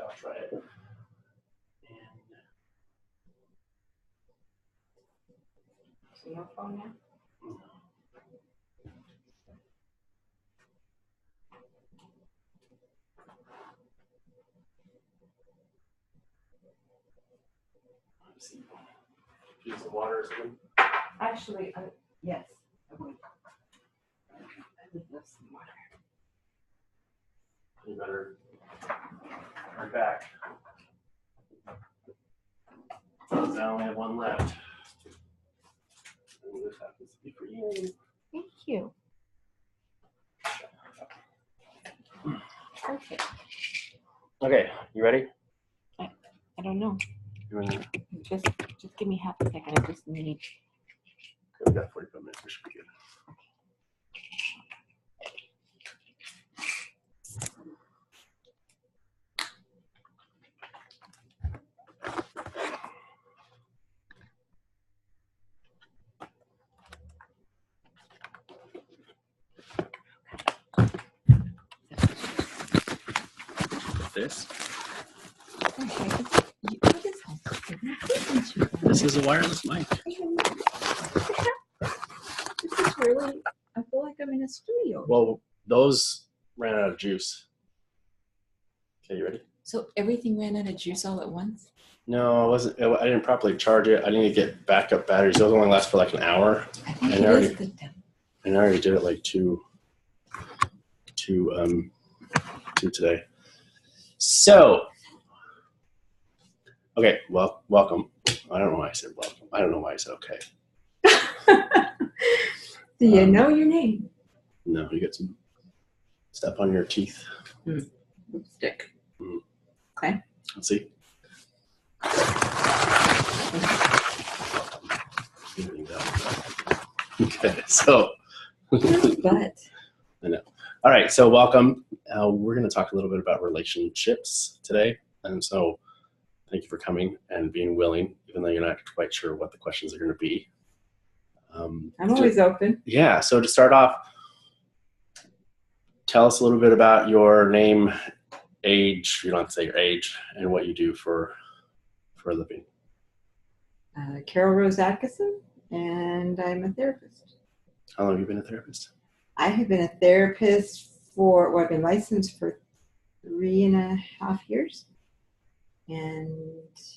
I'll try it. And so no phone now? let's see. Use the water as well. Actually, yes. I would love some water. You better turn back. I only have one left. And this happens to be for you. Thank you. Perfect. Okay, you ready? I don't know. You ready? Just give me half a second. I just need. Okay, we got 45 minutes. We should be good. This? This is a wireless mic. This is really, I feel like I'm in a studio. Well, those ran out of juice. Okay, you ready? So everything ran out of juice all at once? No, I wasn't. I didn't properly charge it. I need to get backup batteries. Those only last for like an hour. I think it is the devil. And I already did it like two today. So, okay, well, welcome. I don't know why I said welcome. I don't know why I said okay. Do you know your name? No, you got some stuff on your teeth. Lipstick. Mm. Okay. Let's see. Okay, so. But. I know. All right, so welcome. We're going to talk a little bit about relationships today. And so thank you for coming and being willing, even though you're not quite sure what the questions are going to be. I'm always open. Yeah, so to start off, tell us a little bit about your name, age, you don't have to say your age, and what you do for a living. Carol Adkisson, and I'm a therapist. How long have you been a therapist? I have been a therapist for, I've been licensed for 3.5 years. And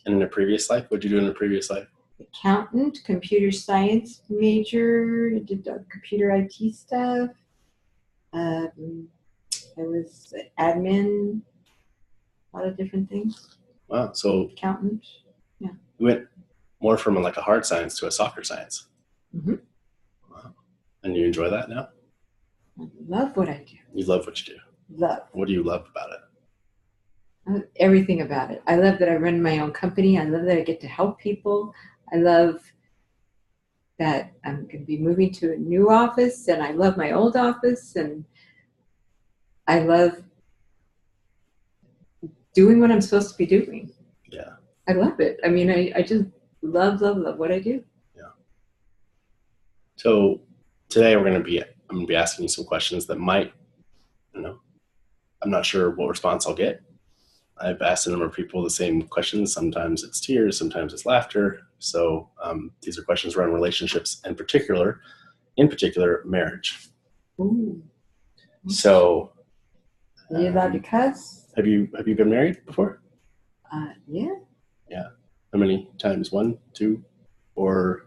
in a previous life? What did you do in a previous life? Accountant, computer science major, did computer IT stuff. I was admin, a lot of different things. Wow, so accountant, yeah. You went more from like a hard science to a soccer science. Mm-hmm. Wow. And you enjoy that now? I love what I do. You love what you do? Love. What do you love about it? Everything about it. I love that I run my own company. I love that I get to help people. I love that I'm going to be moving to a new office, and I love my old office, and I love doing what I'm supposed to be doing. Yeah. I love it. I mean, I just love what I do. Yeah. So today I'm going to be asking you some questions that might, I'm not sure what response I'll get. I've asked a number of people the same questions. Sometimes it's tears, sometimes it's laughter. So these are questions around relationships, in particular, marriage. Ooh. So, are you allowed to cuss? Have you been married before? Yeah. Yeah. How many times? 1, 2, or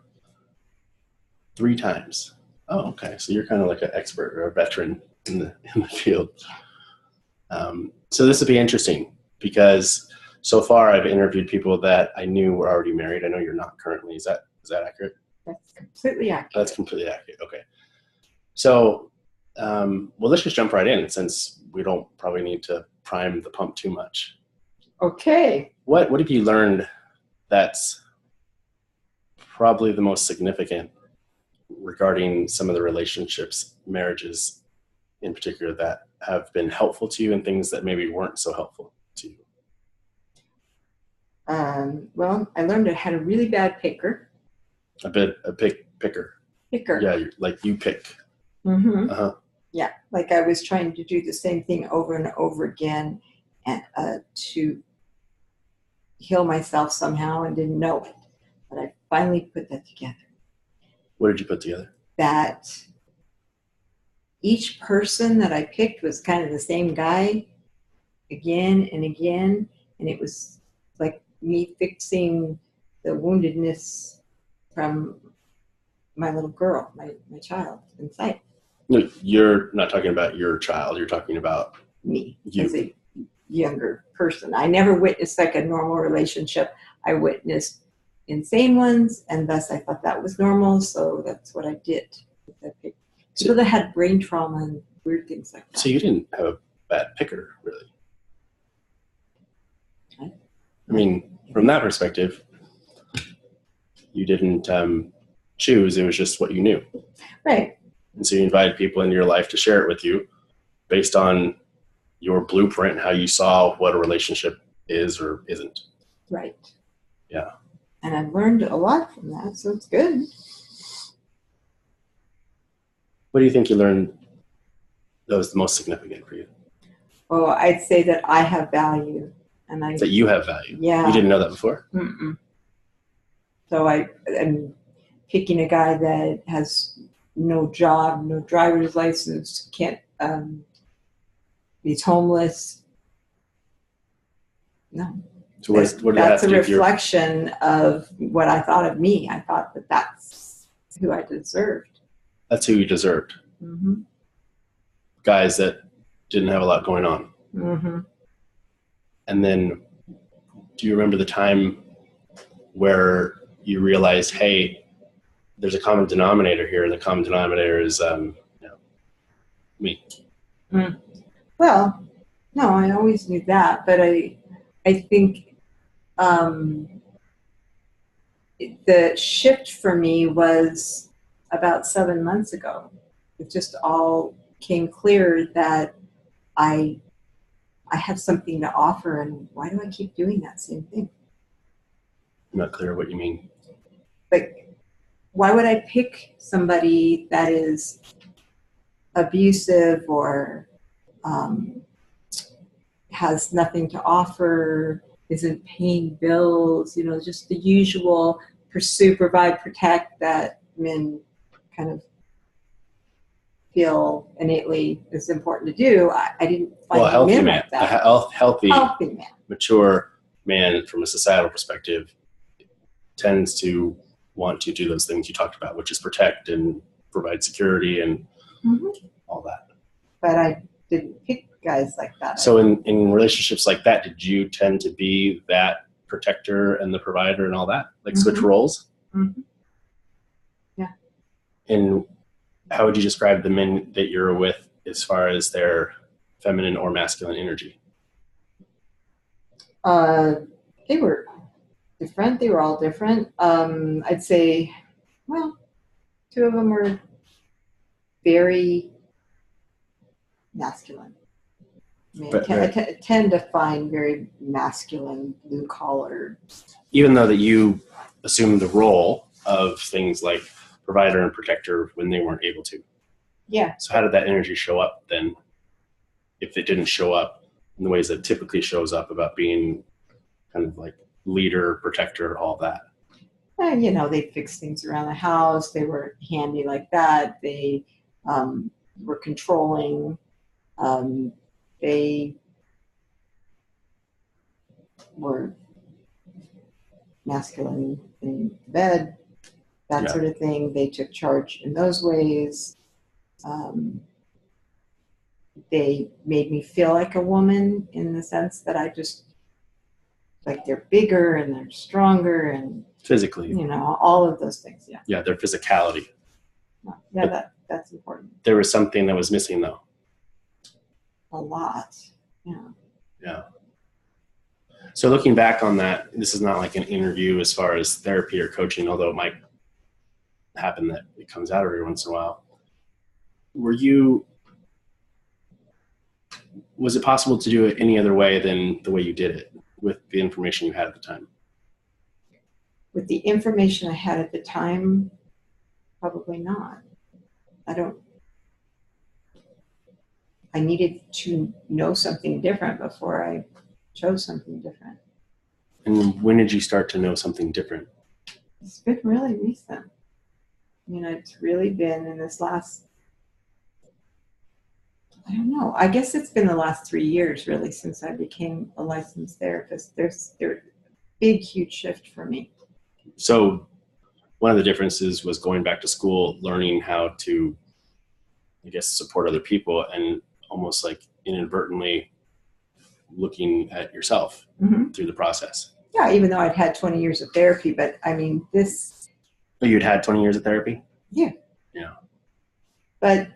3 times? Oh, okay. So you're kind of like an expert or a veteran in the field. So this would be interesting because so far I've interviewed people that I knew were already married. I know you're not currently. Is that accurate? That's completely accurate. That's completely accurate. Okay. So, well, let's just jump right in since we don't probably need to prime the pump too much. Okay. What have you learned that's probably the most significant regarding some of the relationships, marriages in particular, that have been helpful to you and things that maybe weren't so helpful to you? Well, I learned I had a really bad picker. Picker. Picker. Yeah, like you pick. Mm-hmm. Uh-huh. Yeah, like I was trying to do the same thing over and over again, and, to heal myself somehow and didn't know it. But I finally put that together. What did you put together? That each person that I picked was kind of the same guy again and again. And it was like me fixing the woundedness from my little girl, my child inside. No, you're not talking about your child. You're talking about Me you. as a younger person. I never witnessed like a normal relationship. I witnessed insane ones, and thus I thought that was normal, so that's what I did. People that had brain trauma and weird things like that. So you didn't have a bad picker, really. I mean, from that perspective, you didn't choose. It was just what you knew. Right. And so you invited people into your life to share it with you based on your blueprint, how you saw what a relationship is or isn't. Right. Yeah. And I've learned a lot from that, so it's good. What do you think you learned that was the most significant for you? Well, I'd say that I have value. And that you have value. Yeah. You didn't know that before? Mm-mm. So I'm picking a guy that has no job, no driver's license, can't, he's homeless. No. So what did that's a reflection of what I thought of me. I thought that that's who I deserved. That's who you deserved. Mm-hmm. Guys that didn't have a lot going on. Mm-hmm. And then, do you remember the time where you realized, hey, there's a common denominator here, and the common denominator is me? Mm. Well, no, I always knew that, but I think the shift for me was about 7 months ago. It just all came clear that I have something to offer, and why do I keep doing that same thing? I'm not clear what you mean. Like, why would I pick somebody that is abusive or has nothing to offer, isn't paying bills, just the usual pursue, provide, protect that men kind of feel innately is important to do. I didn't find a healthy men man, like that. a healthy man, mature man from a societal perspective tends to want to do those things you talked about, which is protect and provide security and all that. But I didn't pick guys like that. So in relationships like that, did you tend to be that protector and the provider and all that? Like switch roles? Mm-hmm. Yeah. And how would you describe the men that you're with as far as their feminine or masculine energy? They were different. They were all different. I'd say, well, 2 of them were very masculine. I tend to find very masculine, blue collar. Even though that you assumed the role of things like provider and protector when they weren't able to. Yeah. So how did that energy show up then? If it didn't show up in the ways that typically shows up about being kind of like leader, protector, all that. They fixed things around the house. They were handy like that. They were controlling. They were masculine in bed, that sort of thing. They took charge in those ways. They made me feel like a woman in the sense that I just, like, they're bigger and they're stronger and physically, all of those things. Yeah. Yeah, their physicality. Yeah, that's important. There was something that was missing though. A lot. Yeah. Yeah. So looking back on that, this is not like an interview as far as therapy or coaching, although it might happen that it comes out every once in a while. Was it possible to do it any other way than the way you did it with the information you had at the time? With the information I had at the time, probably not. I needed to know something different before I chose something different. And when did you start to know something different? It's been really recent. It's really been in this last, I don't know, I guess it's been the last 3 years really since I became a licensed therapist. There's a big, huge shift for me. So one of the differences was going back to school, learning how to, I guess, support other people, and almost like inadvertently looking at yourself through the process. Yeah, even though I'd had 20 years of therapy, but I mean, this. Oh, you'd had 20 years of therapy? Yeah. Yeah. But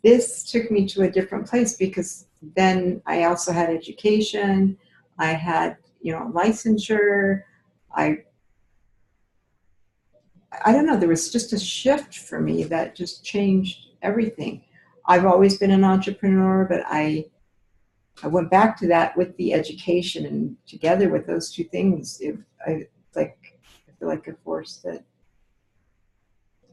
this took me to a different place because then I also had education. I had, licensure. I don't know, there was just a shift for me that just changed everything. I've always been an entrepreneur, but I went back to that with the education, and together with those two things, I feel like a force that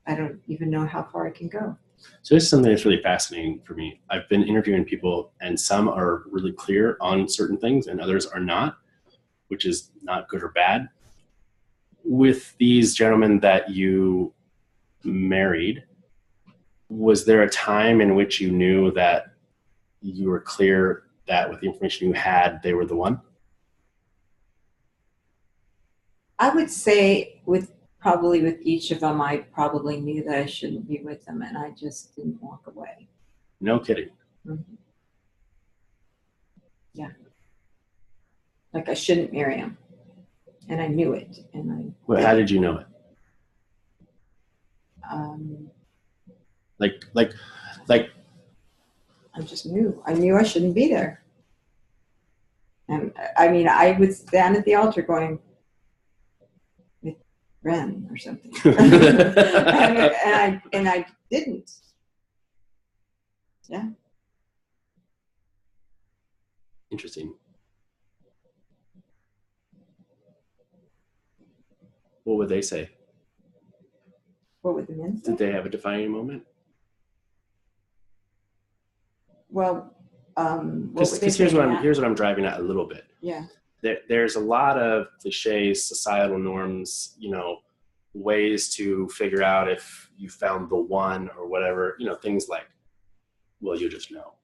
I don't even know how far I can go. So this is something that's really fascinating for me. I've been interviewing people, and some are really clear on certain things and others are not, which is not good or bad. With these gentlemen that you married, was there a time in which you knew that you were clear that with the information you had, they were the one? I would say with each of them, I probably knew that I shouldn't be with them, and I just didn't walk away. No kidding. Mm-hmm. Yeah. Like I shouldn't marry him. And I knew it. Well, how did you know it? Like I just knew. I knew I shouldn't be there. And I mean, I would stand at the altar going, Ren or something. and I didn't. Yeah. Interesting. What would they say? What would the men say? Did they have a defining moment? Well, because here's what I'm driving at a little bit. Yeah. There's a lot of cliches, societal norms, ways to figure out if you found the one or whatever, things like, well, you just know.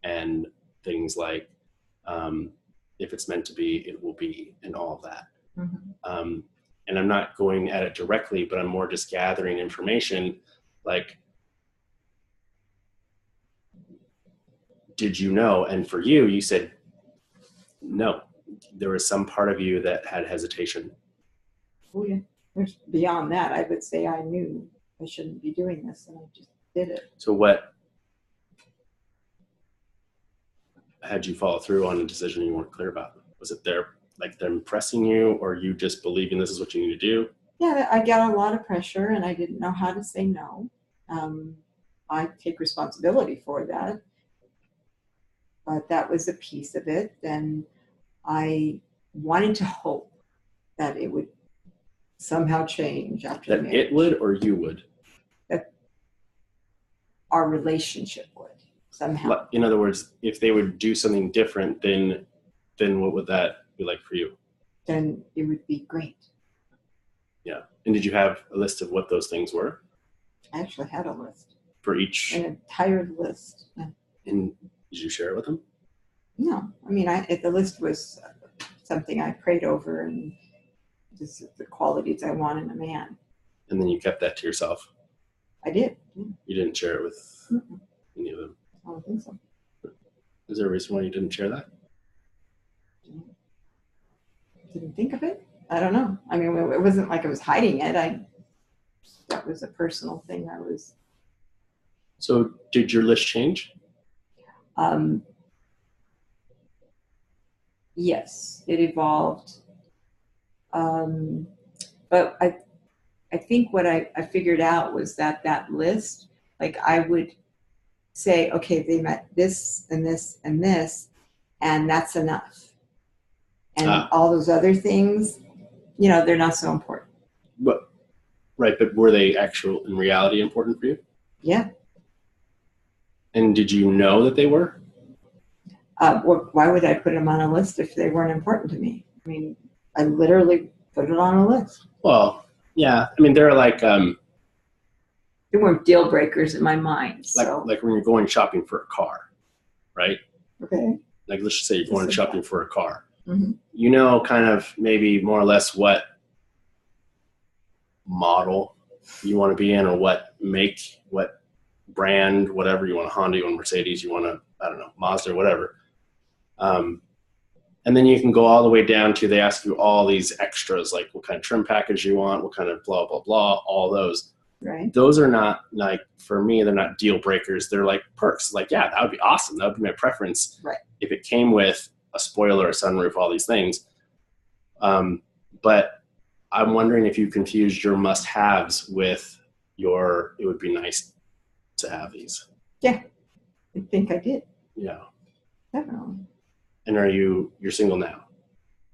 And things like, if it's meant to be, it will be, and all of that. Mm-hmm. And I'm not going at it directly, but I'm more just gathering information. Like, did you know? And for you, you said no. There was some part of you that had hesitation. Oh yeah. There's beyond that. I would say I knew I shouldn't be doing this, and I just did it. So what had you follow through on a decision you weren't clear about? Was it them pressing you, or you just believing this is what you need to do? Yeah, I got a lot of pressure, and I didn't know how to say no. I take responsibility for that. But that was a piece of it. And I wanted to hope that it would somehow change after that marriage. It would, or you would? That our relationship would somehow. In other words, if they would do something different, then what would that be like for you? Then it would be great. Yeah. And did you have a list of what those things were? I actually had a list. For each? An entire list. Yeah. And did you share it with them? No. I mean, the list was something I prayed over, and just the qualities I want in a man. And then you kept that to yourself? I did. Yeah. You didn't share it with any of them? I don't think so. Is there a reason why you didn't share that? Didn't think of it. I don't know. I mean, it wasn't like I was hiding it. That was a personal thing. So did your list change? Yes, it evolved. But I think what I figured out was that list, like I would say, okay, they met this and this and this, and that's enough. And all those other things, they're not so important. But were they in reality important for you? Yeah. And did you know that they were? Why would I put them on a list if they weren't important to me? I mean, I literally put it on a list. Well, yeah. I mean, they're like They weren't deal breakers in my mind. So. Like when you're going shopping for a car, right? Okay. Like let's just say you're going shopping for a car. Mm-hmm. You know, kind of maybe more or less what model you want to be in, or what make, what brand, whatever you want, a Honda, you want a Mercedes, you want a, I don't know, Mazda, whatever. And then you can go all the way down to, they ask you all these extras, like what kind of trim package you want, what kind of blah, blah, blah, all those. Right. Those are not, like, for me, they're not deal breakers. They're like perks. Like, yeah, that would be awesome. That would be my preference. Right. If it came with a spoiler, a sunroof, all these things. But I'm wondering if you confused your must-haves with your, it would be nice to have these. Yeah, I think I did. Yeah. Definitely. And you're single now?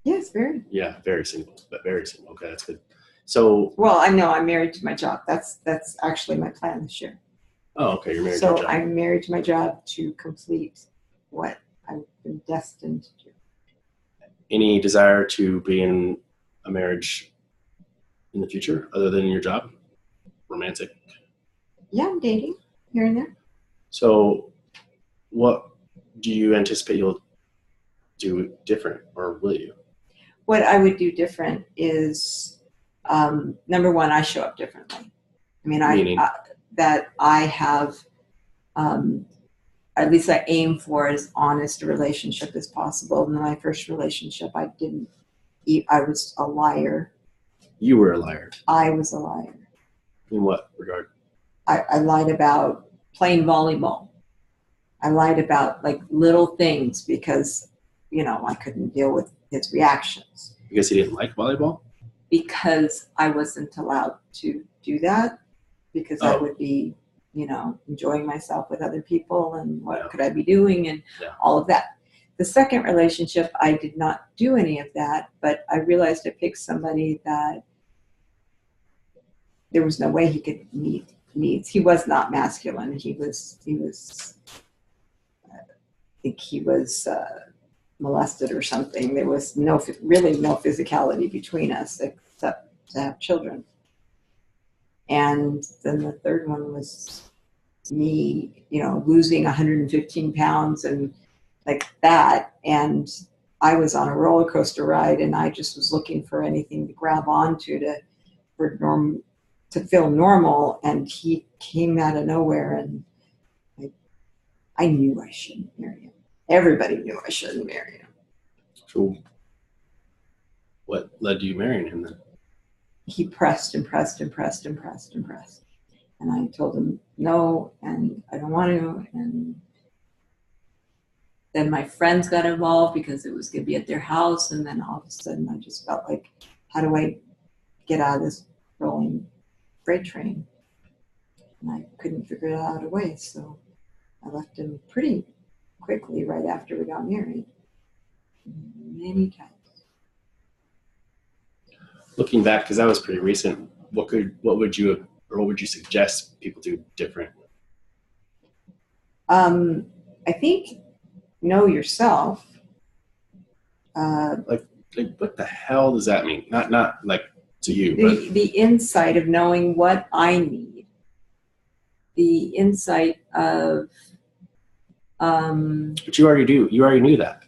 Yes, very. Yeah, very single, but very single. Okay, that's good. So. Well, I know I'm married to my job. That's actually my plan this year. Oh, okay, you're married to your job. So I'm married to my job to complete what I've been destined to do. Any desire to be in a marriage in the future other than your job? Romantic? Yeah, I'm dating here and there. So what do you anticipate you'll do different, or will you? What I would do different is, number one, I show up differently. I mean, I have, at least I aim for as honest a relationship as possible. In my first relationship, I was a liar. You were a liar. I was a liar. In what regard? I lied about playing volleyball. I lied about like little things because, I couldn't deal with his reactions. Because he didn't like volleyball? Because I wasn't allowed to do that, because I would be, enjoying myself with other people, and what could I be doing, and all of that. The second relationship, I did not do any of that, but I realized I picked somebody that there was no way he could meet needs. He was not masculine. He was I think he was molested or something. There was really no physicality between us except to have children. And then the third one was me, losing 115 pounds and like that. And I was on a roller coaster ride, and I just was looking for anything to grab onto to feel normal. And he came out of nowhere, and I knew I shouldn't marry him. Everybody knew I shouldn't marry him. So what led to you marrying him then? He pressed and pressed and pressed and pressed and pressed. And I told him no, and I don't want to. And then my friends got involved because it was going to be at their house. And then all of a sudden I just felt like, how do I get out of this rolling freight train? And I couldn't figure out a way. So I left him pretty quickly right after we got married. Many times. Looking back, because that was pretty recent, what would you suggest people do different? I think know yourself. Like what the hell does that mean? Not like to you, but the insight of knowing what I need. The insight of. But you already do. You already knew that.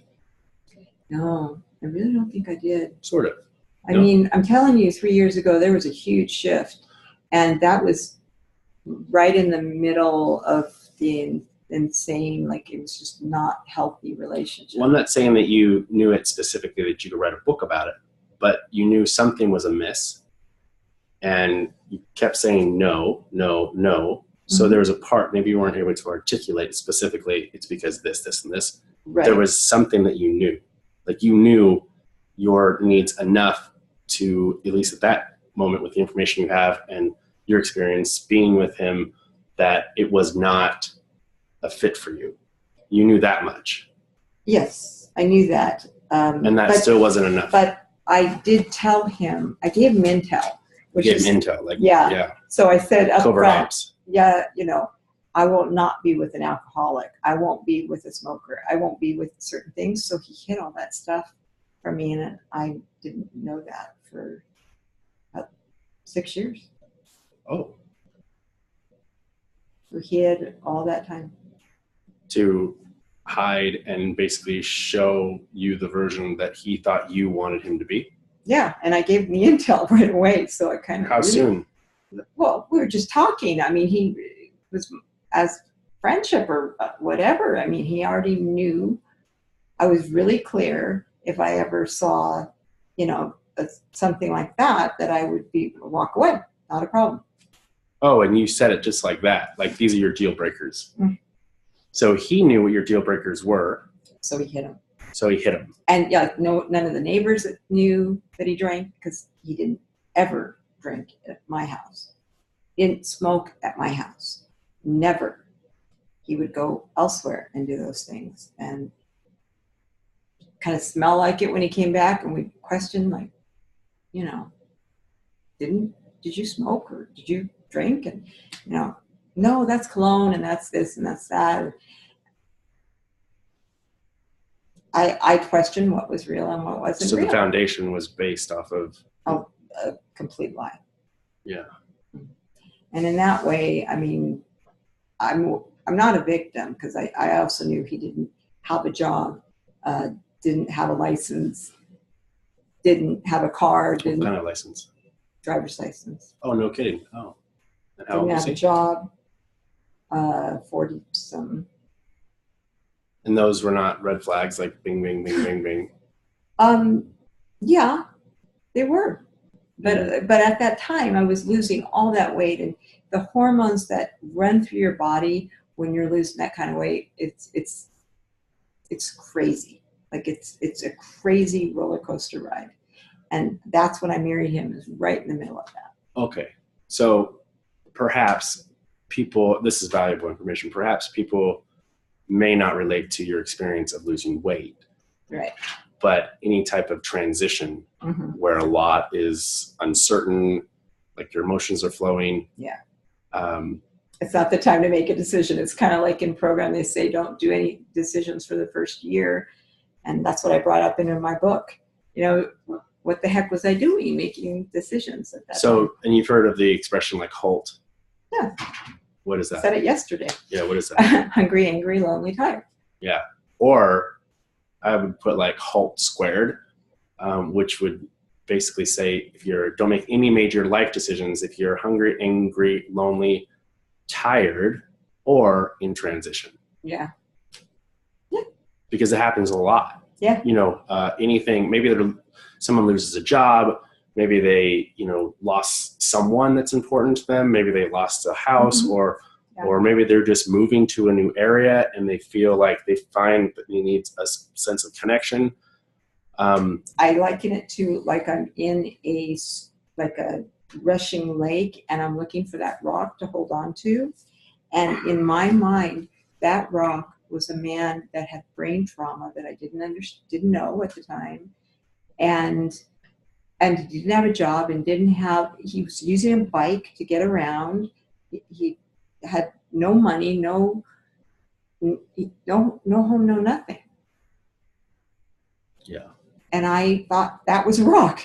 No, I really don't think I did. Sort of. I mean, I'm telling you, 3 years ago, there was a huge shift. And that was right in the middle of the insane, like it was just not healthy relationship. Well, I'm not saying that you knew it specifically, that you could write a book about it, but you knew something was amiss. And you kept saying no, no, no. So Mm-hmm. there was a part, maybe you weren't able to articulate specifically, it's because this, and this. Right. There was something that you knew. Like you knew your needs enough to, at least at that moment with the information you have and your experience being with him, that it was not a fit for you. You knew that much. Yes, I knew that. And that still wasn't enough. But I did tell him, I gave him intel. Intel, like, yeah. So I said up covert front, ops. yeah, I will not be with an alcoholic. I won't be with a smoker. I won't be with certain things. So he hid all that stuff from me, and I didn't know that for about 6 years. Oh. So he hid all that time. To hide and basically show you the version that he thought you wanted him to be? Yeah, and I gave him the intel right away, so I kind of... How soon? Well, we were just talking. I mean, he was as friendship or whatever. I mean, he already knew. I was really clear if I ever saw, something like that I would walk away. Not a problem. Oh, and you said it just like that. Like, these are your deal breakers. Mm-hmm. So he knew what your deal breakers were. So he hit him. And none of the neighbors knew that he drank, because he didn't ever drink at my house. He didn't smoke at my house. Never. He would go elsewhere and do those things, and kind of smell like it when he came back, and we'd question, like, did you smoke or did you drink? And, no, that's cologne and that's this and that's that. I questioned what was real and what wasn't real. So the foundation was based off of... Oh, a complete lie. Yeah. And in that way, I mean, I'm not a victim, because I also knew he didn't have a job, didn't have a license, didn't have a car. What kind of license? Driver's license. Oh, no kidding. Oh. And how old was he? Didn't have a job, 40-some. And those were not red flags, like bing, bing, bing, bing, bing? Yeah, they were. But at that time, I was losing all that weight, and the hormones that run through your body when you're losing that kind of weight, it's crazy. Like, it's a crazy roller coaster ride. And that's when I married him, is right in the middle of that. Okay. So perhaps people, this is valuable information, perhaps people may not relate to your experience of losing weight. Right. But any type of transition where a lot is uncertain, like your emotions are flowing. Yeah. It's not the time to make a decision. It's kind of like in program, they say, don't do any decisions for the first year. And that's what I brought up in my book. What the heck was I doing making decisions at that time? And you've heard of the expression like HALT. Yeah. What is that? I said it yesterday. Yeah, what is that? Hungry, angry, lonely, tired. Yeah. Or I would put like HALT squared, which would basically say don't make any major life decisions if you're hungry, angry, lonely, tired, or in transition. Yeah. Because it happens a lot. Yeah. Anything, maybe someone loses a job, maybe they, lost someone that's important to them, maybe they lost a house, or maybe they're just moving to a new area and they feel like they find that they need a sense of connection. I liken it to like I'm in a rushing lake and I'm looking for that rock to hold on to. And in my mind, that rock was a man that had brain trauma that I didn't know at the time. And he didn't have a job and he was using a bike to get around. He had no money, no home, no nothing. Yeah. And I thought that was a rock.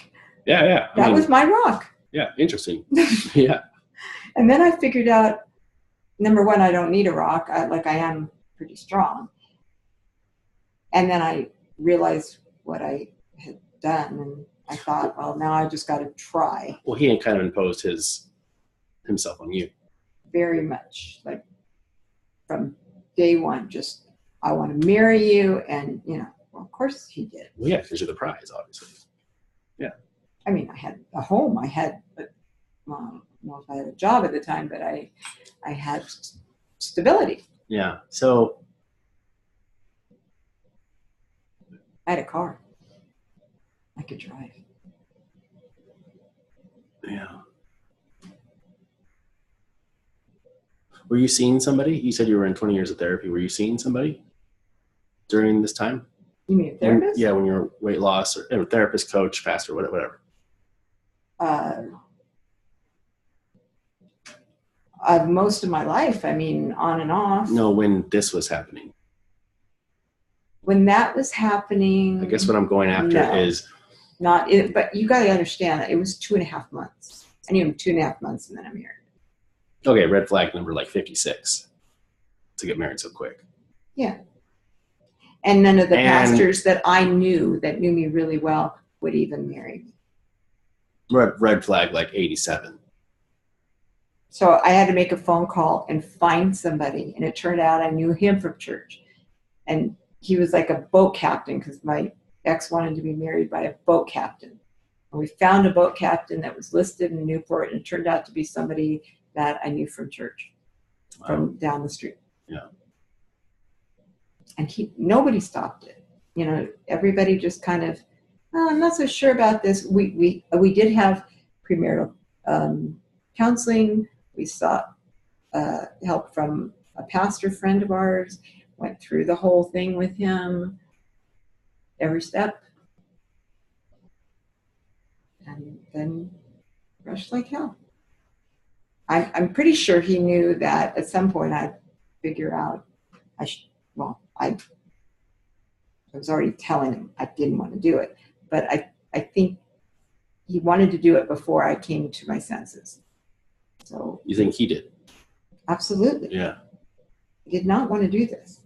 Yeah. That was my rock. Yeah. Interesting. Yeah. And then I figured out, number one, I don't need a rock. I am pretty strong. And then I realized what I had done, and I thought, well, now I just got to try. Well, he kind of imposed himself on you. Very much, like from day one, just, I want to marry you, and well, of course he did. Well, yeah, because you're the prize, obviously. Yeah. I mean, I had a home. I had, well, if I had a job at the time, but I had stability. Yeah. So I had a car. I could drive. Yeah. Were you seeing somebody? You said you were in 20 years of therapy. Were you seeing somebody during this time? You mean a therapist? When you were weight loss, or therapist, coach, pastor, whatever. Most of my life, I mean, on and off. No, when this was happening. When that was happening, I guess what I'm going after is not it, but you got to understand that it was 2.5 months. I knew him 2.5 months, and then I'm married. Okay, red flag number like 56 to get married so quick. Yeah. And none of the pastors that I knew that knew me really well would even marry me. Red flag like 87. So I had to make a phone call and find somebody, and it turned out I knew him from church. And he was like a boat captain because my ex wanted to be married by a boat captain. And we found a boat captain that was listed in Newport, and it turned out to be somebody that I knew from church, from down the street. Yeah. And nobody stopped it. You know, everybody just kind of, oh, I'm not so sure about this. We did have premarital counseling. We sought help from a pastor friend of ours, went through the whole thing with him, every step. And then rushed like hell. I'm pretty sure he knew that at some point I'd figure out I was already telling him I didn't want to do it, but I think he wanted to do it before I came to my senses. So you think he did? Absolutely. Yeah. I did not want to do this,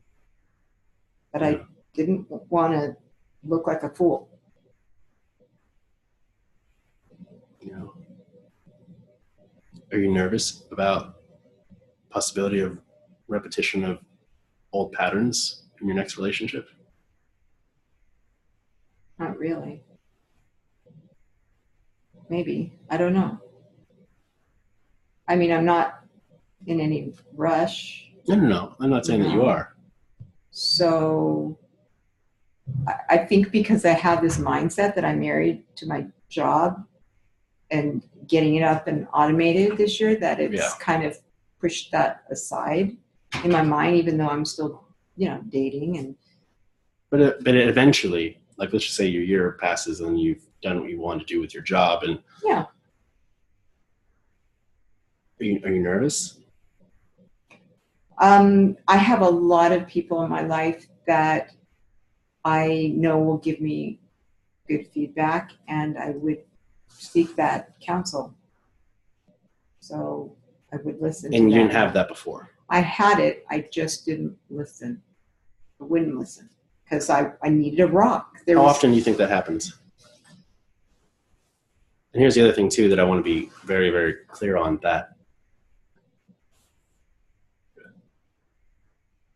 but I didn't want to look like a fool. Yeah. Are you nervous about possibility of repetition of old patterns in your next relationship? Not really. Maybe. I don't know. I mean, I'm not in any rush. No. I'm not saying that you are. So I think because I have this mindset that I'm married to my job and getting it up and automated this year, that it's kind of pushed that aside in my mind, even though I'm still, dating. And But eventually, like, let's just say your year passes and you've done what you want to do with your job, and yeah. Are you nervous? I have a lot of people in my life that I know will give me good feedback, and I would seek that counsel. So I would listen. And you didn't have that before? I had it. I just didn't listen. I wouldn't listen because I needed a rock. How often do you think that happens? And here's the other thing, too, that I want to be very, very clear on, that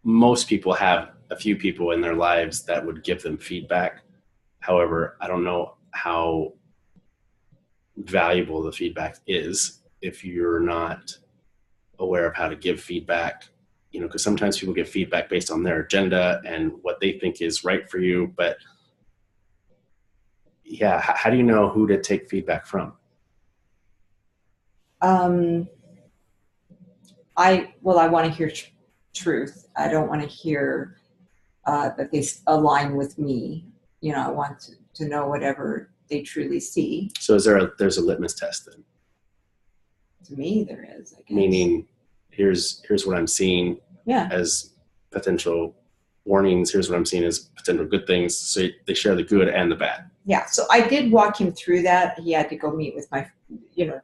most people have a few people in their lives that would give them feedback. However, I don't know how valuable the feedback is if you're not aware of how to give feedback, because sometimes people give feedback based on their agenda and what they think is right for you. But yeah, how do you know who to take feedback from? I want to hear truth. I don't want to hear that they align with me. I want to know whatever they truly see. So there's a litmus test then? To me, there is, I guess. Meaning, here's what I'm seeing as potential warnings. Here's what I'm seeing as potential good things. So they share the good and the bad. Yeah. So I did walk him through that. He had to go meet with my,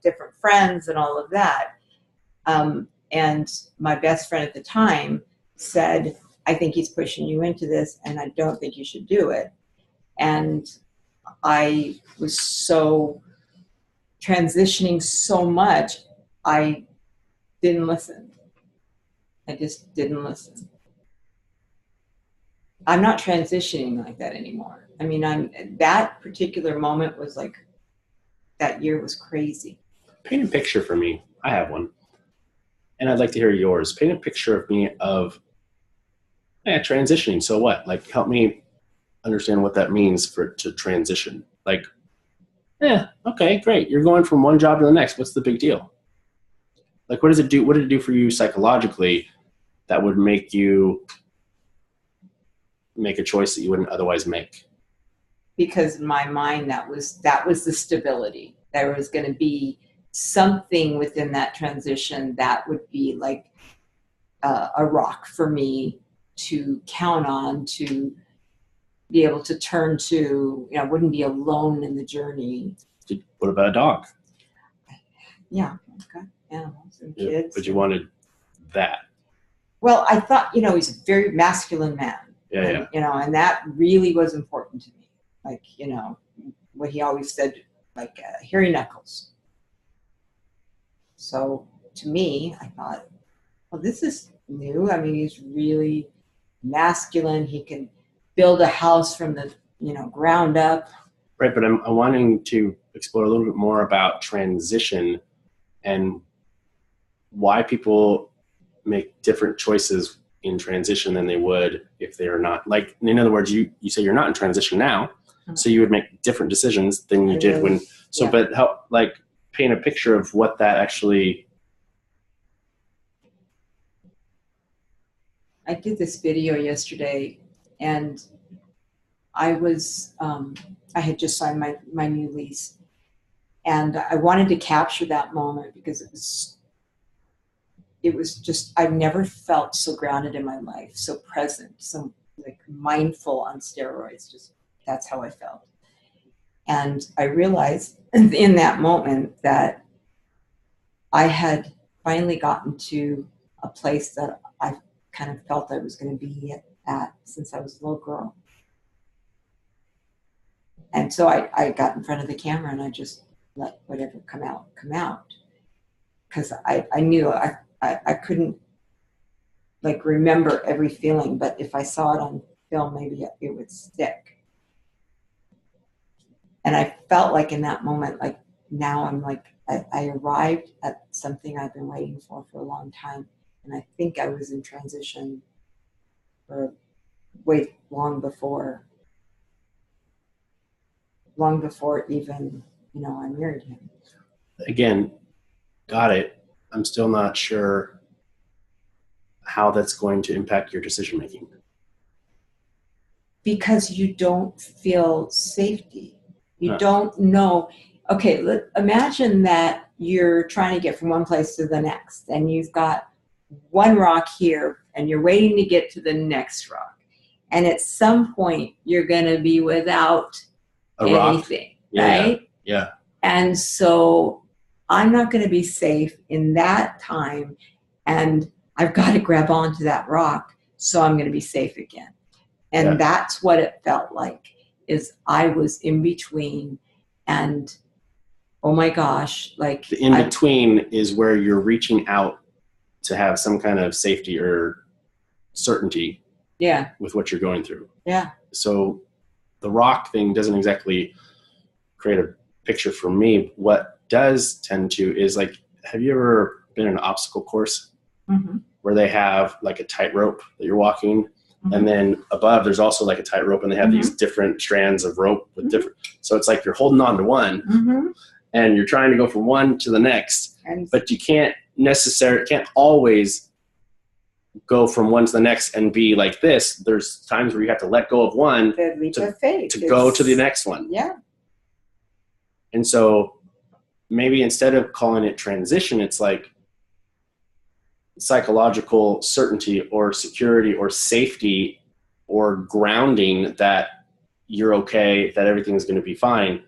different friends and all of that. And my best friend at the time said, I think he's pushing you into this, and I don't think you should do it. And I was so transitioning so much, I didn't listen. I just didn't listen. I'm not transitioning like that anymore. I mean, that particular moment was like, that year was crazy. Paint a picture for me. I have one. And I'd like to hear yours. Paint a picture of me of transitioning. So what? Like, help me understand what that means to transition. Like, okay, great. You're going from one job to the next. What's the big deal? Like, what does it do? What did it do for you psychologically that would make you make a choice that you wouldn't otherwise make? Because in my mind, that was the stability. There was going to be something within that transition that would be like a rock for me to count on, to be able to turn to, you know, wouldn't be alone in the journey. What about a dog? Yeah, I've got animals and Yeah, kids. but you wanted that. Well, I thought, you know, he's a very masculine man. Yeah, and, yeah. You know, and that really was important to me. Like, you know, what he always said, like, hairy knuckles. So to me, I thought, well, this is new. I mean, he's really masculine. He can build a house from the, you know, ground up. Right, but I'm wanting to explore a little bit more about transition and why people make different choices in transition than they would if they're not. Like, in other words, you say you're not in transition now, so you would make different decisions than you did when. So, yeah. But help, like, paint a picture of what that actually. I did this video yesterday, and I was, I had just signed my new lease, and I wanted to capture that moment because it was just, I've never felt so grounded in my life, so present, so like mindful on steroids. Just, that's how I felt. And I realized in that moment that I had finally gotten to a place that I kind of felt I was going to be at since I was a little girl. And so I got in front of the camera and I just let whatever come out. Because I knew I couldn't, like, remember every feeling, but if I saw it on film, maybe it would stick. And I felt like in that moment, like, now I'm like, I arrived at something I've been waiting for a long time. And I think I was in transition for way long before even, you know, I married him. Again, got it. I'm still not sure how that's going to impact your decision making. Because you don't feel safety. You don't know. Okay, imagine that you're trying to get from one place to the next, and you've got one rock here, and you're waiting to get to the next rock. And at some point, you're going to be without anything, right? Yeah. And so I'm not going to be safe in that time, and I've got to grab onto that rock, so I'm going to be safe again. And that's what it felt like, is I was in between, and oh my gosh, like, the in-between is where you're reaching out to have some kind of safety or certainty with what you're going through. Yeah. So the rock thing doesn't exactly create a picture for me. What does tend to is, like, have you ever been in an obstacle course where they have like a tightrope that you're walking, and then above there's also like a tightrope, and they have these different strands of rope with different, so it's like you're holding on to one and you're trying to go from one to the next, but you can't always go from one to the next and be like this. There's times where you have to let go of one to go to the next one. Yeah. And so maybe instead of calling it transition, it's like psychological certainty or security or safety or grounding that you're okay, that everything's going to be fine.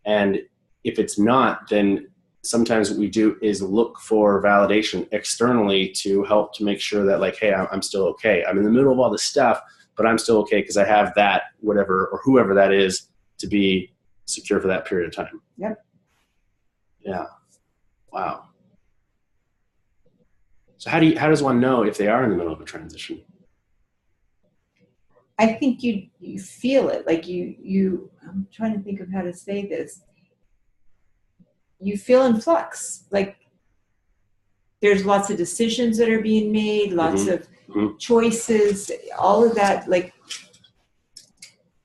And if it's not, then sometimes what we do is look for validation externally to help to make sure that, like, hey, I'm still okay. I'm in the middle of all this stuff, but I'm still okay because I have that, whatever, or whoever that is, to be secure for that period of time. Yep. Yeah. Wow. So how does one know if they are in the middle of a transition? I think you feel it. Like you I'm trying to think of how to say this. You feel in flux. Like, there's lots of decisions that are being made, lots of choices, all of that. Like,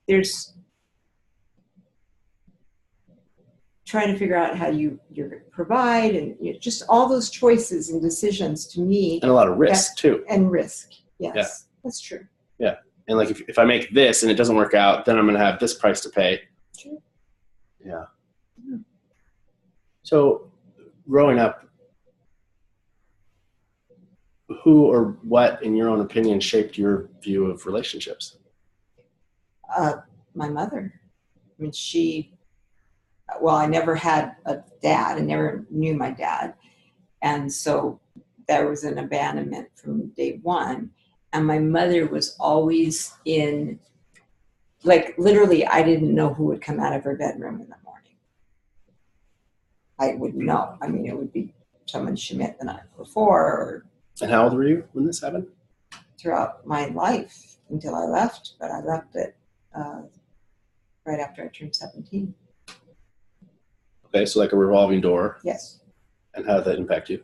there's trying to figure out how you're going to provide, and just all those choices and decisions, to me. And a lot of risk too. And risk, yes, that's true. Yeah, and like if I make this and it doesn't work out, then I'm going to have this price to pay. True. Yeah. So growing up, who or what, in your own opinion, shaped your view of relationships? My mother. I mean, I never had a dad. I never knew my dad. And so there was an abandonment from day one. And my mother was always in, like, literally, I didn't know who would come out of her bedroom in the morning. I wouldn't know. I mean, it would be someone she met the night before. Or And how old were you when this happened? throughout my life until I left, but I left it right after I turned 17. Okay, so like a revolving door. Yes. And how did that impact you?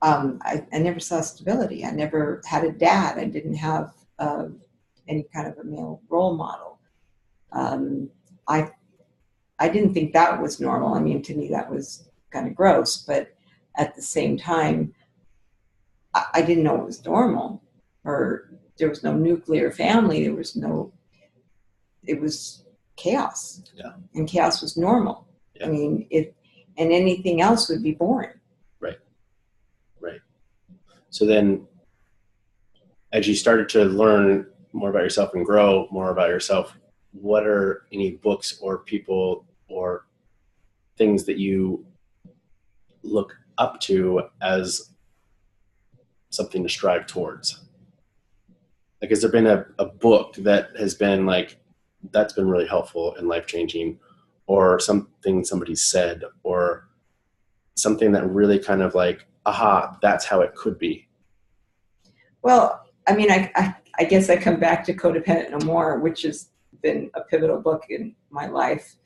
I never saw stability. I never had a dad. I didn't have any kind of a male role model. I didn't think that was normal. I mean, to me, that was kind of gross. But at the same time, I didn't know it was normal. Or there was no nuclear family. It was chaos. Yeah. And chaos was normal. Yeah. I mean, and anything else would be boring. Right. So then, as you started to learn more about yourself and grow more about yourself, what are any books or people or things that you look up to as something to strive towards? Like, has there been a book that has been like, that's been really helpful and life-changing, or something somebody said, or something that really kind of like, aha, that's how it could be? Well, I mean, I guess I come back to Codependent No More, which has been a pivotal book in my life.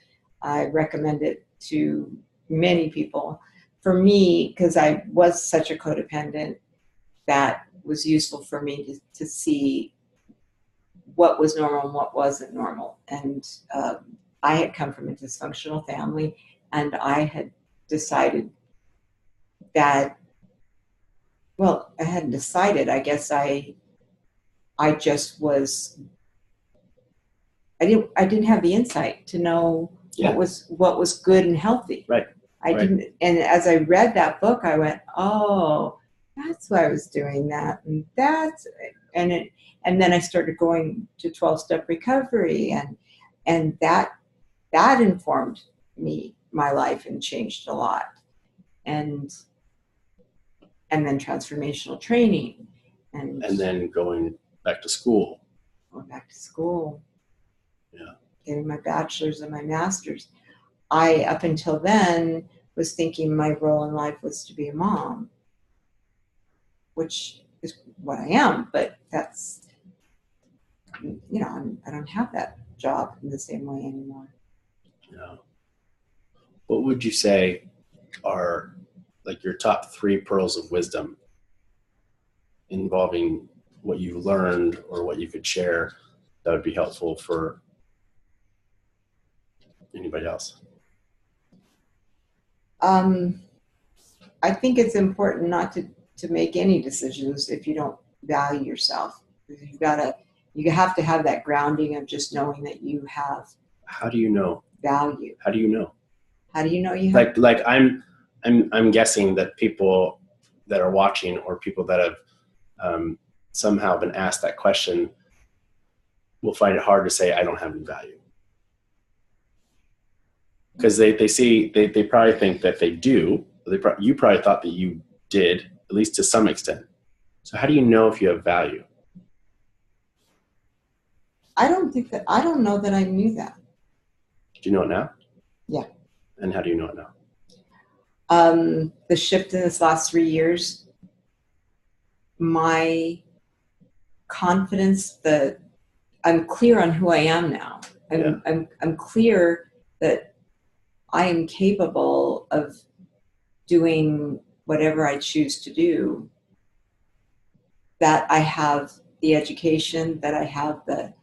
I recommend it to many people. For me, because I was such a codependent, that was useful for me to see what was normal and what wasn't normal. And I had come from a dysfunctional family, and I had decided that, well, I hadn't decided. I guess I just was, I didn't have the insight to know what was good and healthy. Right. I didn't. And as I read that book, I went, oh, that's why I was doing that. And then I started going to 12-step recovery, and that informed my life, and changed a lot. And then transformational training, and then going back to school. Yeah. Getting my bachelor's and my master's. Up until then, was thinking my role in life was to be a mom, which is what I am, but that's, I don't have that job in the same way anymore. Yeah. What would you say are like your top 3 pearls of wisdom involving what you learned or what you could share that would be helpful for anybody else? I think it's important not to make any decisions if you don't value yourself. You have to have that grounding of just knowing that you have. How do you know? Value. How do you know? How do you know you have? Like I'm guessing that people that are watching, or people that have somehow been asked that question, will find it hard to say, I don't have any value. Because they probably think that they do. You probably thought that you did, at least to some extent. So how do you know if you have value? I don't know that I knew that. Do you know it now? Yeah. And how do you know it now? The shift in this last 3 years, my confidence that I'm clear on who I am now. I'm clear that I am capable of doing whatever I choose to do, that I have the education, that I have the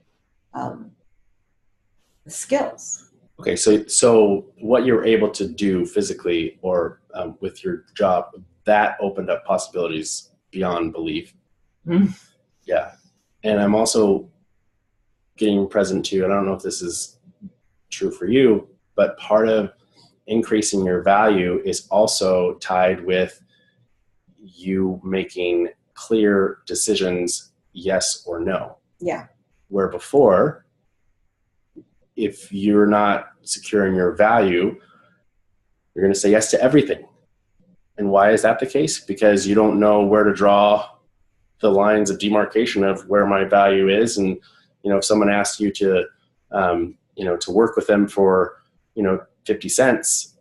skills. Okay, so what you're able to do physically or with your job, that opened up possibilities beyond belief. Mm. Yeah. And I'm also getting present to, and I don't know if this is true for you, but part of increasing your value is also tied with you making clear decisions, yes or no. Yeah. Where before, if you're not securing your value, you're going to say yes to everything. And why is that the case? Because you don't know where to draw the lines of demarcation of where my value is. And, if someone asks you to, to work with them for, 50 cents,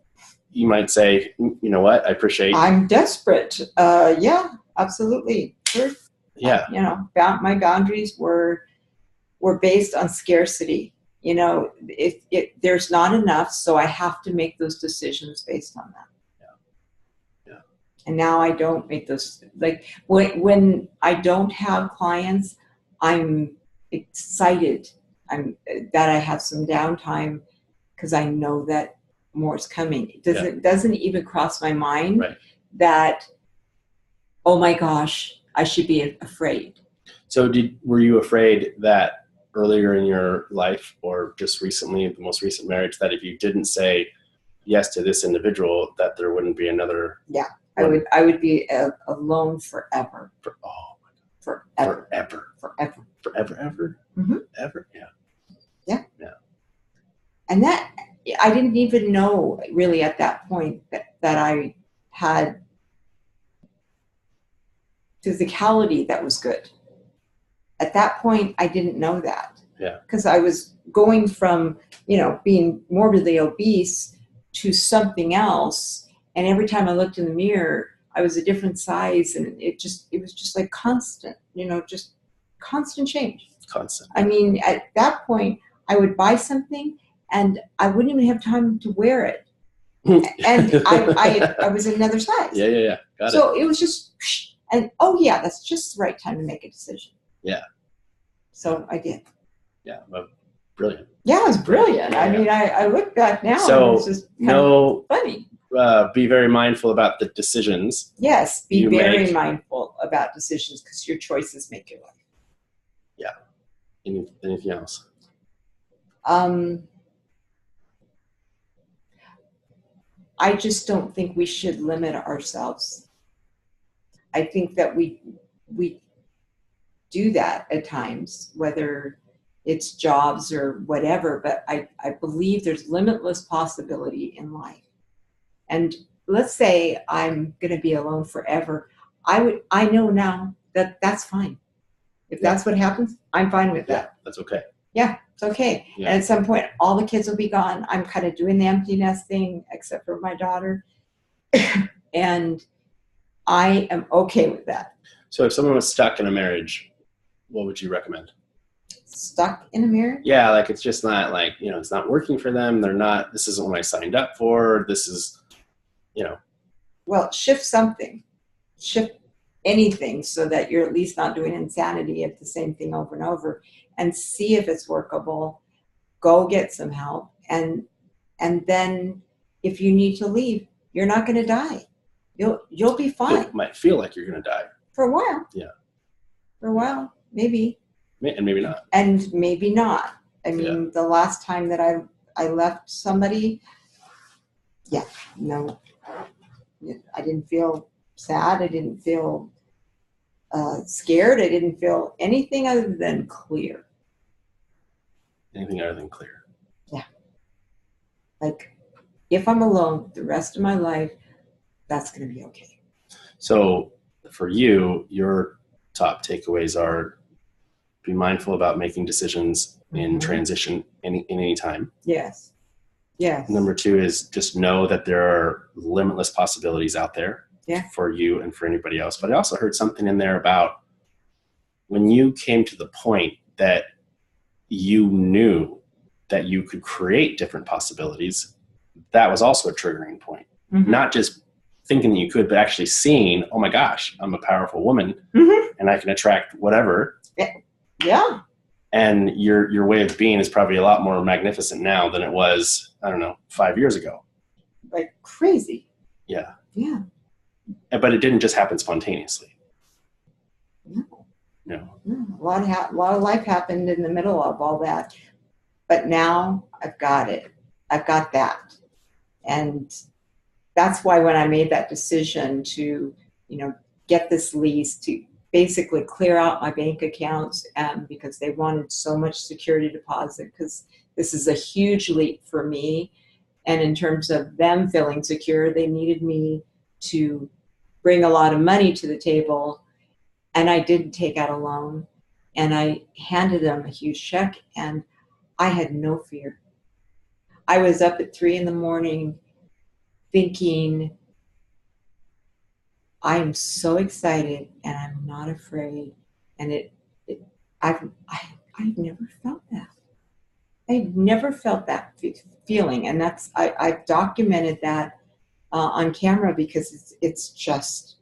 you might say, you know what, I appreciate. I'm desperate. Yeah, absolutely. Sure. Yeah. My boundaries were based on scarcity. If there's not enough, so I have to make those decisions based on that. And now I don't make those, like when I don't have clients, I'm excited that I have some downtime because I know that more is coming. It doesn't even cross my mind that, oh my gosh, I should be afraid. So were you afraid that earlier in your life or just recently, the most recent marriage, that if you didn't say yes to this individual, that there wouldn't be another? Yeah. I would be alone forever. Forever. Ever. Yeah. And that, I didn't even know really at that point that I had physicality that was good. At that point, I didn't know that. Yeah. Because I was going from, being morbidly obese to something else. And every time I looked in the mirror, I was a different size, and it was just like constant, just constant change. Constant. I mean, at that point, I would buy something, and I wouldn't even have time to wear it, and I was another size. Yeah. Got it. So it was just, and that's just the right time to make a decision. Yeah. So I did. Yeah, well, brilliant. Yeah, it was brilliant. Yeah. I mean, I look back now, so and it's just kind of funny. Be very mindful about the decisions. Yes, be very mindful about decisions because your choices make your life. Yeah. Anything else? I just don't think we should limit ourselves. I think that we do that at times, whether it's jobs or whatever, but I believe there's limitless possibility in life. And let's say I'm going to be alone forever. I know now that that's fine. If that's what happens, I'm fine with that. That's okay. Yeah, it's okay. Yeah. And at some point, all the kids will be gone. I'm kind of doing the empty nest thing, except for my daughter. And I am okay with that. So if someone was stuck in a marriage, what would you recommend? Stuck in a marriage? Yeah, like it's just not like, it's not working for them. This isn't what I signed up for. This is, Well, shift something. Shift anything so that you're at least not doing insanity of the same thing over and over, and see if it's workable. Go get some help. And then if you need to leave, you're not going to die. You'll be fine. It might feel like you're going to die. For a while. Yeah. For a while, maybe. And maybe not. And maybe not. I mean, the last time that I left somebody, no. I didn't feel sad. I didn't feel scared. I didn't feel anything other than clear. Anything other than clear. Yeah. Like, if I'm alone the rest of my life, that's going to be okay. So for you, your top takeaways are: be mindful about making decisions in transition in any time. Yes. Yes. Number 2 is just know that there are limitless possibilities out there for you and for anybody else. But I also heard something in there about when you came to the point that you knew that you could create different possibilities, that was also a triggering point. Mm-hmm. Not just thinking that you could, but actually seeing, oh my gosh, I'm a powerful woman and I can attract whatever. Yeah. And your way of being is probably a lot more magnificent now than it was, 5 years ago. Like crazy. Yeah. Yeah. But it didn't just happen spontaneously. No. A lot of life happened in the middle of all that. But now I've got it. I've got that. And that's why when I made that decision to, get this lease, to basically clear out my bank accounts, because they wanted so much security deposit, because this is a huge leap for me. And in terms of them feeling secure, they needed me to bring a lot of money to the table. And I didn't take out a loan. And I handed them a huge check, and I had no fear. I was up at 3 a.m. thinking, I'm so excited and I'm not afraid. And I've never felt that. I've never felt that feeling. And I've documented that on camera, because it's just,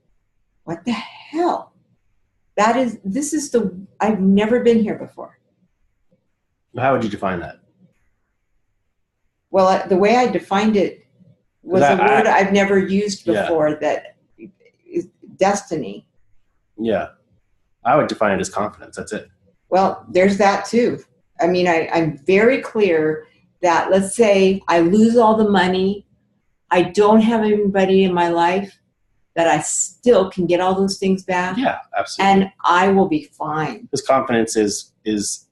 what the hell? I've never been here before. How would you define that? Well, the way I defined it was a word I've never used before, that is destiny. Yeah. I would define it as confidence. That's it. Well, there's that too. I mean, I'm very clear that, let's say I lose all the money, I don't have anybody in my life, that I still can get all those things back. Yeah, absolutely. And I will be fine. Because confidence is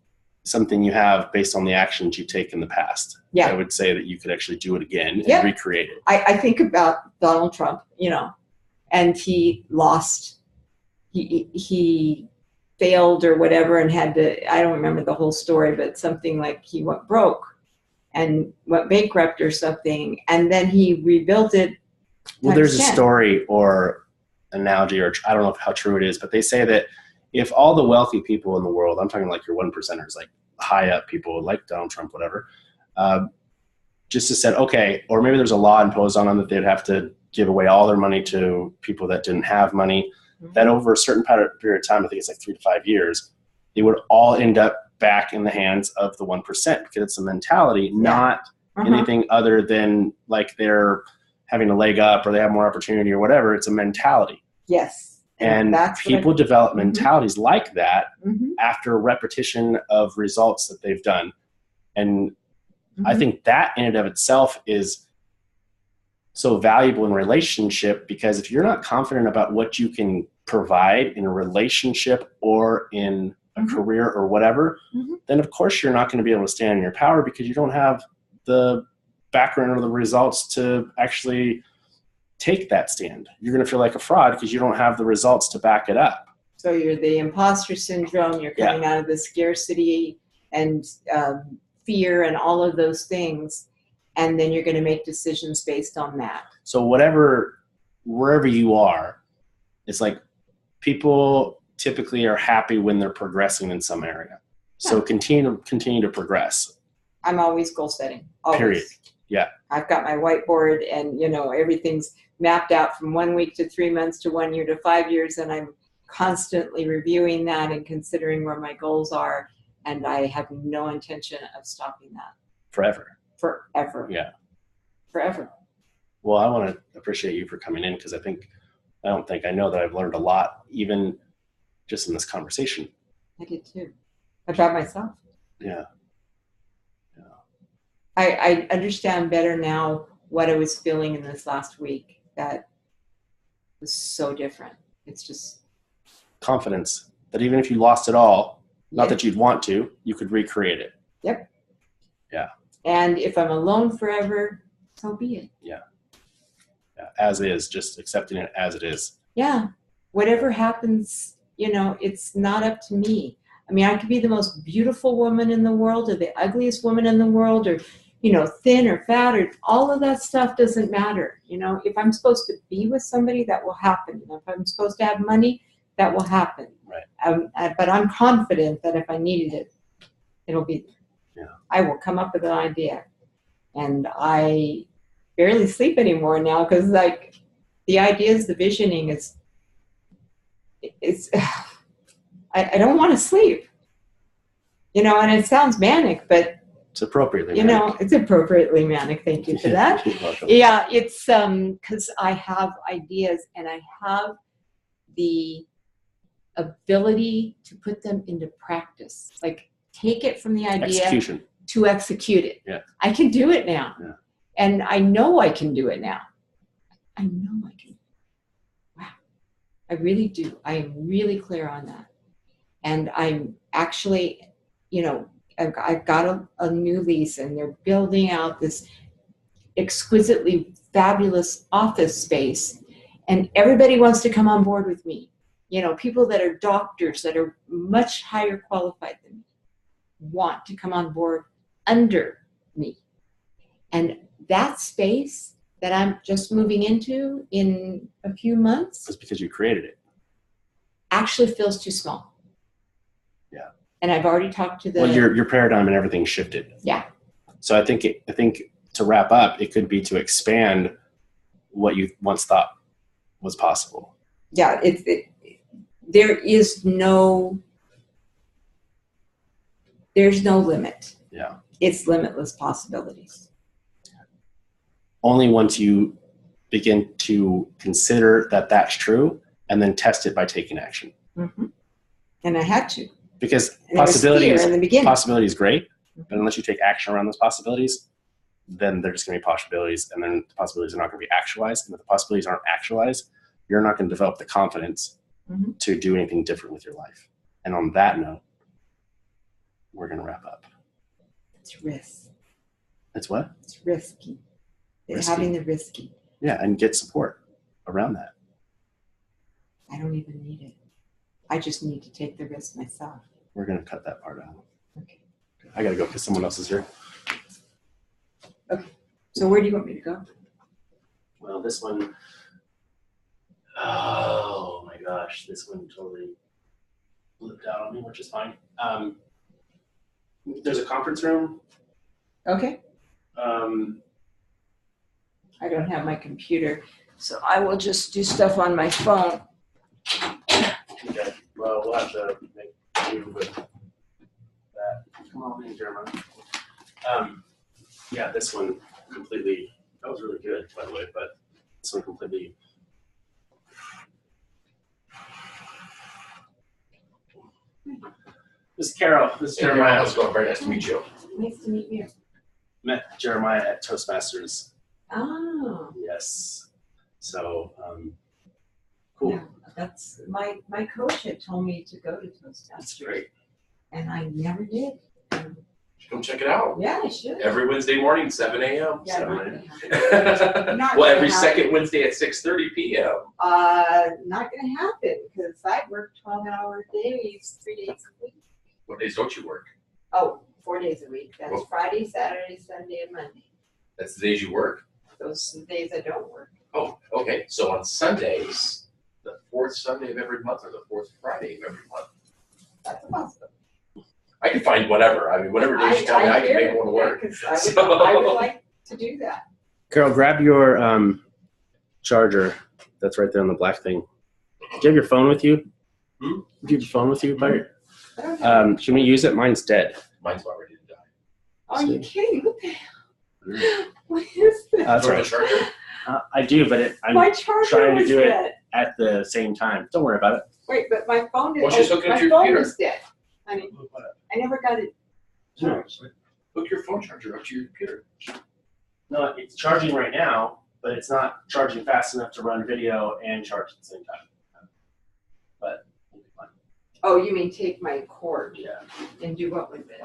something you have based on the actions you take in the past. Yeah. I would say that you could actually do it again and recreate it. I think about Donald Trump, and he lost, he failed or whatever, and had to, I don't remember the whole story, but something like he went broke and went bankrupt or something. And then he rebuilt it. Well, there's a story or analogy, or I don't know how true it is, but they say that if all the wealthy people in the world, I'm talking like your 1%ers, like high up people like Donald Trump, whatever, just said, okay, or maybe there's a law imposed on them that they'd have to give away all their money to people that didn't have money, that over a certain period of time, I think it's like 3 to 5 years, they would all end up back in the hands of the 1%, because it's a mentality, not anything other than like they're having a leg up or they have more opportunity or whatever. It's a mentality. Yes. And people develop mentalities like that after repetition of results that they've done. And I think that in and of itself is so valuable in relationship, because if you're not confident about what you can provide in a relationship or in a career or whatever, then of course you're not going to be able to stand in your power, because you don't have the background or the results to actually take that stand. You're going to feel like a fraud because you don't have the results to back it up. So you're the imposter syndrome, you're coming out of the scarcity and fear and all of those things, and then you're going to make decisions based on that. So wherever you are, it's like people typically are happy when they're progressing in some area. So continue to progress. I'm always goal setting. Always. Period. Yeah. I've got my whiteboard, and everything's mapped out from 1 week to 3 months to 1 year to 5 years, and I'm constantly reviewing that and considering where my goals are, and I have no intention of stopping that. Forever. Yeah. Forever. Well, I want to appreciate you for coming in, because I know that I've learned a lot, even just in this conversation. I did too. About myself. Yeah. I understand better now what I was feeling in this last week. That was so different. It's just confidence that even if you lost it all, not that you'd want to, you could recreate it. Yep. Yeah. And if I'm alone forever, so be it. Yeah. As is, just accepting it as it is. Yeah. Whatever happens, it's not up to me. I mean, I could be the most beautiful woman in the world or the ugliest woman in the world, or thin or fat, or all of that stuff doesn't matter. If I'm supposed to be with somebody, that will happen. If I'm supposed to have money, that will happen. Right. But I'm confident that if I needed it, it'll be there. Yeah. I will come up with an idea. And I barely sleep anymore now, because the ideas, the visioning I don't want to sleep. And it sounds manic, but it's appropriately manic. It's appropriately manic. Thank you for that. You're welcome. Yeah, it's because I have ideas, and I have the ability to put them into practice. Like, take it from the idea Execution. to execute it. Yeah. I can do it now. Yeah. And I know I can do it now. I know I can. Wow. I really do. I am really clear on that. And I'm actually, you know, I've got a new lease, and they're building out this exquisitely fabulous office space. And everybody wants to come on board with me. You know, people that are doctors that are much higher qualified than me want to come on board under me. And that space that I'm just moving into in a few months. That's because you created it. Actually feels too small. Yeah. And I've already talked to the. Well, your paradigm and everything shifted. Yeah. So I think to wrap up, it could be to expand what you once thought was possible. Yeah. There's no limit. Yeah. It's limitless possibilities. Only once you begin to consider that that's true and then test it by taking action. Mm-hmm. And I had to. Because possibility is great, but unless you take action around those possibilities, then they're just going to be possibilities, and then the possibilities are not going to be actualized. And if the possibilities aren't actualized, you're not going to develop the confidence to do anything different with your life. And on that note, we're going to wrap up. It's risk. It's what? It's risky. It's having the risky. Yeah, and get support around that. I don't even need it. I just need to take the risk myself. We're going to cut that part out. Okay. I got to go because someone else is here. Okay. So where do you want me to go? Well, this one, oh my gosh, this one totally flipped out on me, which is fine. There's a conference room. Okay. I don't have my computer, so I will just do stuff on my phone. Okay. Well, we'll have to make do with that. Come on in, Jeremiah. Yeah, this one completely, that was really good, by the way, but this one completely. This is Carol. This is Jeremiah. How's it going? Very nice to meet you. Nice to meet you. Met Jeremiah at Toastmasters. Oh. Yes. So, cool. Yeah, that's my coach had told me to go to Toastmasters. That's great. And I never did. Come check it out. Yeah, I should. Every Wednesday morning, 7 a.m. Yeah, 7 a.m. Well, every second Wednesday at 6:30 p.m. Not going to happen because I work 12-hour days, 3 days a week. What days don't you work? Oh, 4 days a week. That's Well, Friday, Saturday, Sunday, and Monday. That's the days you work? Those are the days I don't work. Oh, okay. So on Sundays, the fourth Sunday of every month or the fourth Friday of every month? That's a possibility. I can find whatever. I mean, whatever days you tell me, I can make one work. I would like to do that. Carol, grab your charger that's right there on the black thing. Do you have your phone with you? Do you have your phone with you? Can we use it? Mine's dead. Mine's about ready to die. Are you kidding? What the hell? What is this? That's right. Charger? I do, but I'm my charger trying to was do dead. it at the same time. Don't worry about it. Wait, but my phone is. Well, just hook it up to your my phone computer. is dead. Honey, I never got it charged. Hook your phone charger up to your computer. No, it's charging right now, but it's not charging fast enough to run video and charge at the same time. But it'll be fine. Oh, you mean take my cord Yeah. and do what with it?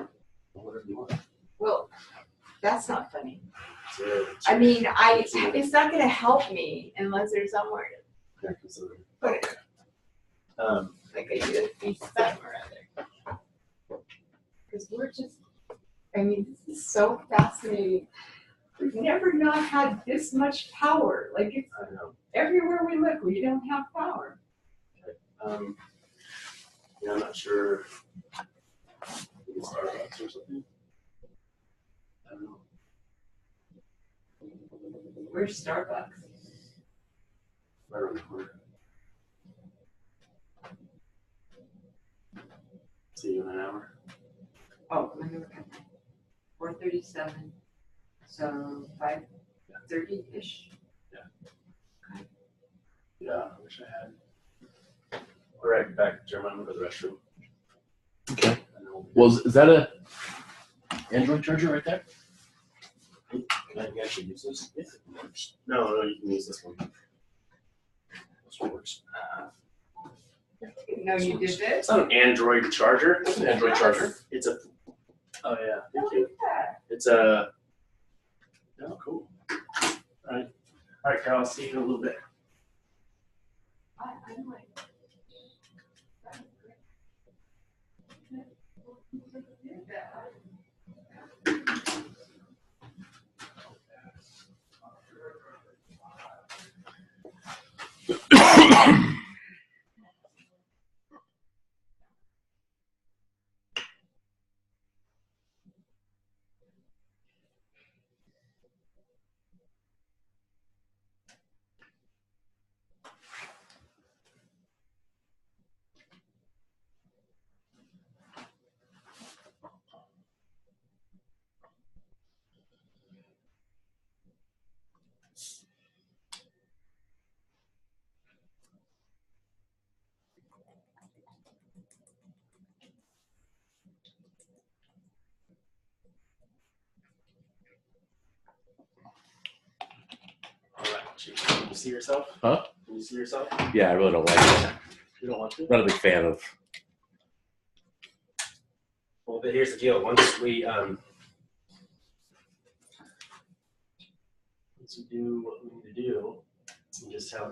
Whatever you want. Well, that's not funny. It's I mean, it's not going to help me unless there's somewhere to put it. Like a USB somewhere other. Because we're just, I mean, this is so fascinating. We've never not had this much power. Like it's everywhere we look, we don't have power. Okay. Yeah, I'm not sure. Maybe Starbucks or something. I don't know. Where's Starbucks? Right around the corner. See you in an hour. Oh, let me look at that. 4:37. So 5:30-ish. Yeah, I wish I had. All right, back to Jeremiah. I'm going to the restroom. Okay. Well, is that a Android charger right there? I can actually use this. Yeah, it works. No, you can use this one. This one works. No, you did this? It's not an Android charger. It's an Android charger. It's a. Oh yeah, thank Look you. at that. It's a. Oh, cool. All right, Carol. I'll see you in a little bit. I like All right. Can you see yourself? Huh? Can you see yourself? Yeah, I really don't like it. You don't want to? Not a big fan of. Well, but here's the deal. Once we do what we need to do, you just have